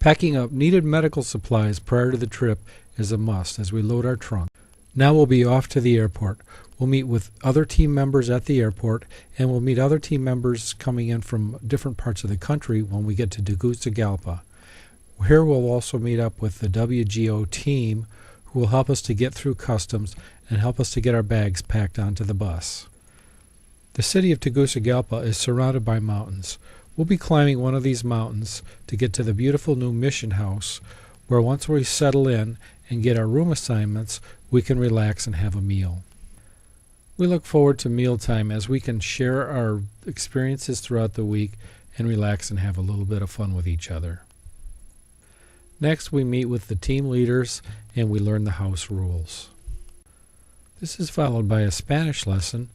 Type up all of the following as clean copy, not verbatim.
Packing up needed medical supplies prior to the trip is a must as we load our trunk. Now we'll be off to the airport. We'll meet with other team members at the airport, and we'll meet other team members coming in from different parts of the country when we get to Tegucigalpa. Here we'll also meet up with the WGO team who will help us to get through customs and help us to get our bags packed onto the bus. The city of Tegucigalpa is surrounded by mountains. We'll be climbing one of these mountains to get to the beautiful new mission house where once we settle in and get our room assignments, we can relax and have a meal. We look forward to mealtime as we can share our experiences throughout the week and relax and have a little bit of fun with each other. Next, we meet with the team leaders and we learn the house rules. This is followed by a Spanish lesson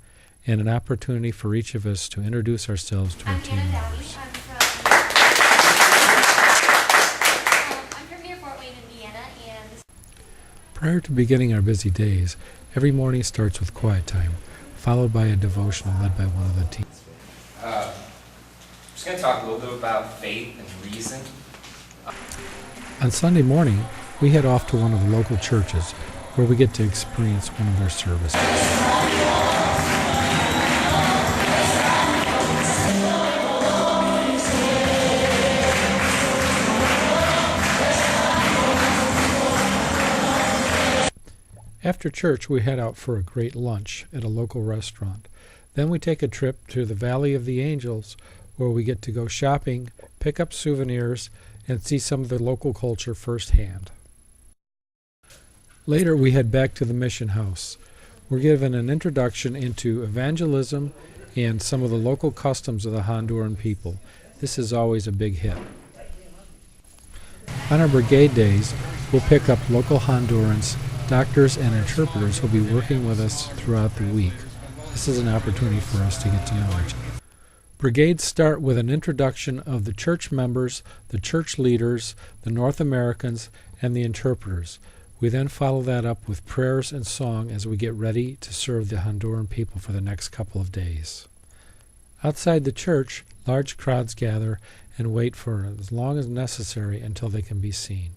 and an opportunity for each of us to introduce ourselves to our team members. I'm from near Fort Wayne, Indiana, and Prior to beginning our busy days, every morning starts with quiet time, followed by a devotional led by one of the team. I'm just going to talk a little bit about faith and reason. On Sunday morning, we head off to one of the local churches where we get to experience one of their services. After church, we head out for a great lunch at a local restaurant. Then we take a trip to the Valley of the Angels, where we get to go shopping, pick up souvenirs, and see some of the local culture firsthand. Later, we head back to the mission house. We're given an introduction into evangelism and some of the local customs of the Honduran people. This is always a big hit. On our brigade days, we'll pick up local Hondurans, doctors, and interpreters who will be working with us throughout the week. This is an opportunity for us to get to know each other. Brigades start with an introduction of the church members, the church leaders, the North Americans, and the interpreters. We then follow that up with prayers and song as we get ready to serve the Honduran people for the next couple of days. Outside the church, large crowds gather and wait for as long as necessary until they can be seen.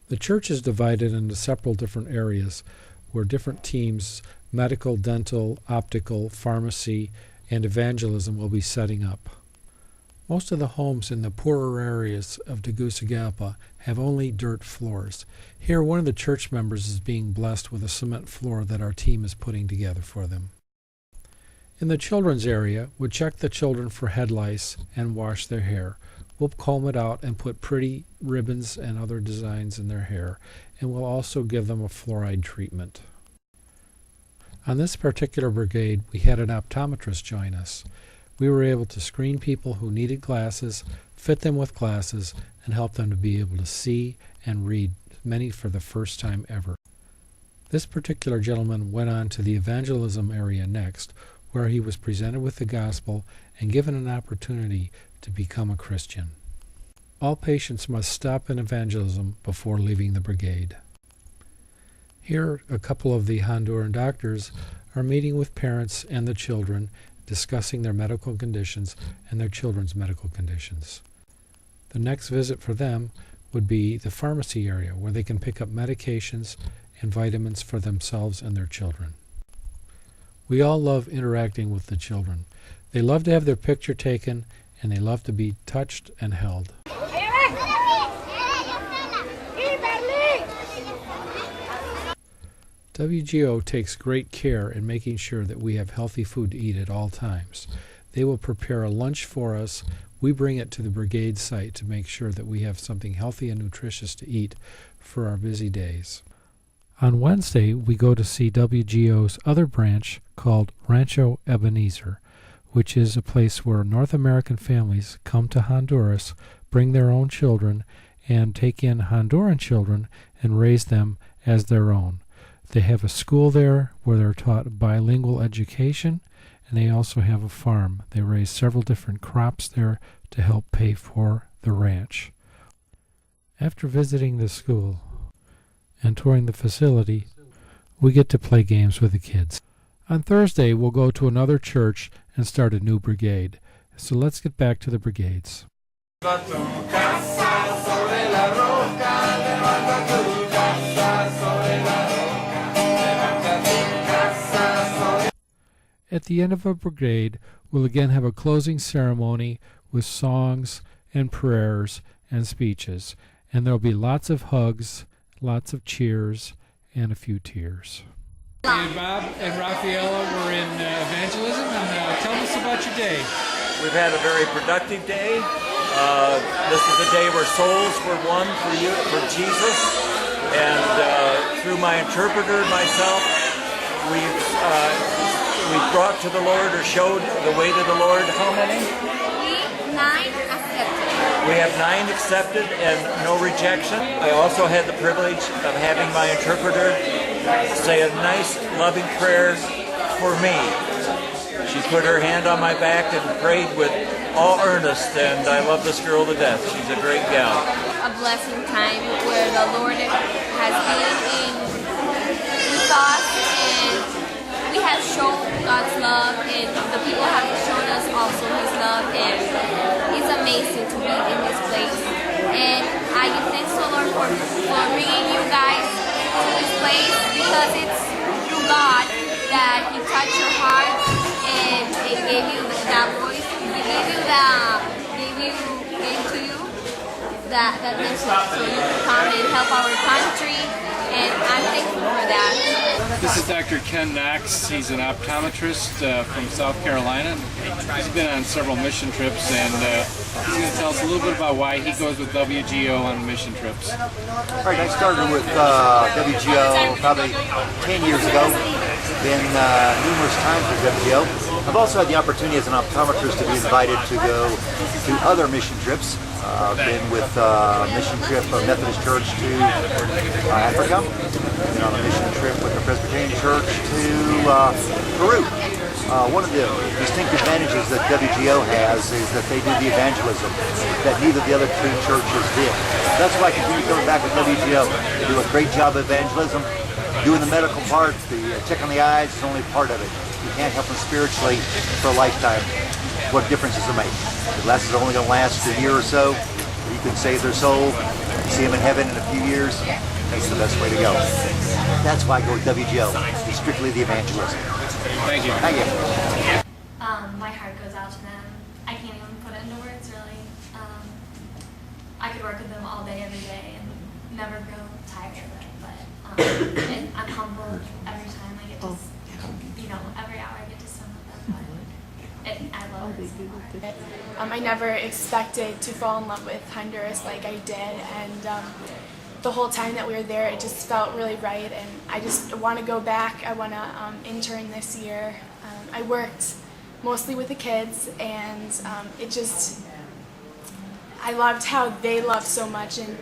The church is divided into several different areas where different teams, medical, dental, optical, pharmacy, and evangelism will be setting up. Most of the homes in the poorer areas of Tegucigalpa have only dirt floors. Here, one of the church members is being blessed with a cement floor that our team is putting together for them. In the children's area, we check the children for head lice and wash their hair. We'll comb it out and put pretty ribbons and other designs in their hair, and we'll also give them a fluoride treatment. On this particular brigade, we had an optometrist join us. We were able to screen people who needed glasses, fit them with glasses, and help them to be able to see and read, many for the first time ever. This particular gentleman went on to the evangelism area next, where he was presented with the gospel and given an opportunity to become a Christian. All patients must stop in evangelism before leaving the brigade. Here, a couple of the Honduran doctors are meeting with parents and the children, discussing their medical conditions and their children's medical conditions. The next visit for them would be the pharmacy area, where they can pick up medications and vitamins for themselves and their children. We all love interacting with the children. They love to have their picture taken, and they love to be touched and held. WGO takes great care in making sure that we have healthy food to eat at all times. They will prepare a lunch for us. We bring it to the brigade site to make sure that we have something healthy and nutritious to eat for our busy days. On Wednesday, we go to see WGO's other branch called Rancho Ebenezer, which is a place where North American families come to Honduras, bring their own children, and take in Honduran children and raise them as their own. They have a school there where they're taught bilingual education, and they also have a farm. They raise several different crops there to help pay for the ranch. After visiting the school and touring the facility, we get to play games with the kids. On Thursday, we'll go to another church and start a new brigade. So let's get back to the brigades. At the end of a brigade, we'll again have a closing ceremony with songs and prayers and speeches, and there'll be lots of hugs, lots of cheers, and a few tears. And Bob and Rafaela were in evangelism, and tell us about your day. We've had a very productive day. This is a day where souls were won for Jesus, and through my interpreter and myself, we've brought to the Lord, or showed the way to the Lord. How many? 9 accepted. We have 9 accepted and no rejection. I also had the privilege of having my interpreter say a nice, loving prayer for me. She put her hand on my back and prayed with all earnest, and I love this girl to death. She's a great gal. A blessing time where the Lord has been with us, and we have shown God's love, and the people have shown us also His love, and it's amazing to be in this place. And I give thanks to the Lord for bringing you guys to this place, because it's through God that He touched your heart and it gave you that voice. He gave to you that message, so you can come and help our country, and I'm thankful for that. This is Dr. Ken Knox. He's an optometrist from South Carolina. He's been on several mission trips, and he's going to tell us a little bit about why he goes with WGO on mission trips. All right, I started with WGO probably 10 years ago. Been numerous times with WGO. I've also had the opportunity as an optometrist to be invited to go to other mission trips. I've been with a mission trip of Methodist Church to Africa. Been on a mission trip with the Presbyterian Church to Peru. One of the distinct advantages that WGO has is that they do the evangelism that neither of the other 2 churches did. That's why I continue coming back with WGO. They do a great job of evangelism. Doing the medical part, the check on the eyes is only part of it. You can't help them spiritually for a lifetime. What difference does it make? The glasses are only going to last a year or so. You can save their soul, see them in heaven in a few years. That's the best way to go. That's why I go with WGO. It's strictly the evangelism. Thank you. Thank you. My heart goes out to them. I can't even put it into words, really. I could work with them all day, every day, and never grow tired of it. But and I'm humbled every time I get to, every hour I get to spend with them. But I love it so much. I never expected to fall in love with Honduras like I did, and the whole time that we were there, it just felt really right, and I just want to go back. I want to intern this year. I worked mostly with the kids, and I loved how they loved so much, and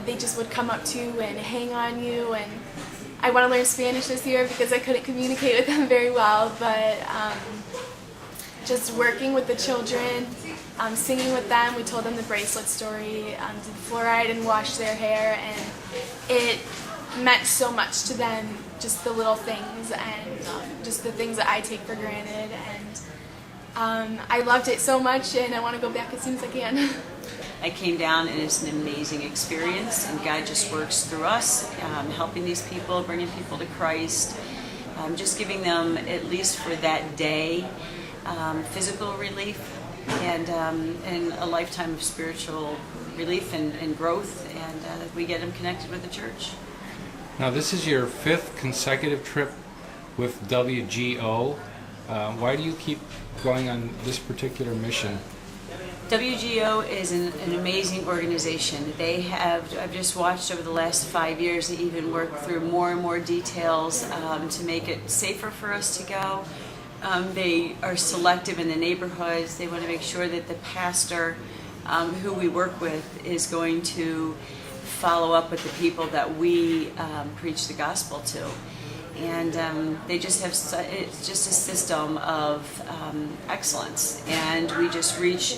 they just would come up to you and hang on you, and I want to learn Spanish this year because I couldn't communicate with them very well, but just working with the children, singing with them. We told them the bracelet story, did fluoride and washed their hair, and it meant so much to them, just the little things and just the things that I take for granted, and I loved it so much, and I want to go back as soon as I can. I came down, and it's an amazing experience, and God just works through us, helping these people, bringing people to Christ, just giving them, at least for that day, physical relief and a lifetime of spiritual relief and growth, and we get them connected with the church. Now, this is your 5th consecutive trip with WGO. Why do you keep going on this particular mission? WGO is an amazing organization. I've just watched over the last 5 years, they even work through more and more details to make it safer for us to go. They are selective in the neighborhoods. They want to make sure that the pastor who we work with is going to follow up with the people that we preach the gospel to. And they just have, it's just a system of excellence. And we just reach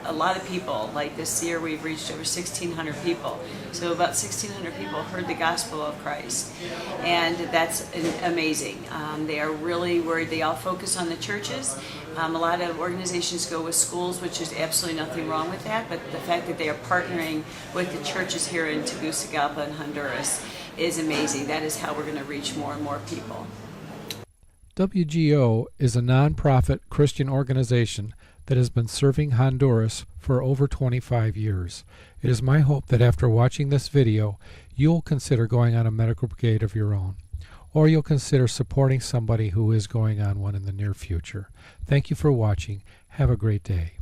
a lot of people. Like this year we've reached over 1,600 people. So about 1,600 people heard the gospel of Christ. And that's amazing. They are really worried. They all focus on the churches. A lot of organizations go with schools, which is absolutely nothing wrong with that. But the fact that they are partnering with the churches here in Tegucigalpa and Honduras is amazing. That is how we're going to reach more and more people. WGO is a non-profit Christian organization that has been serving Honduras for over 25 years. It is my hope that after watching this video, you'll consider going on a medical brigade of your own, or you'll consider supporting somebody who is going on one in the near future. Thank you for watching. Have a great day.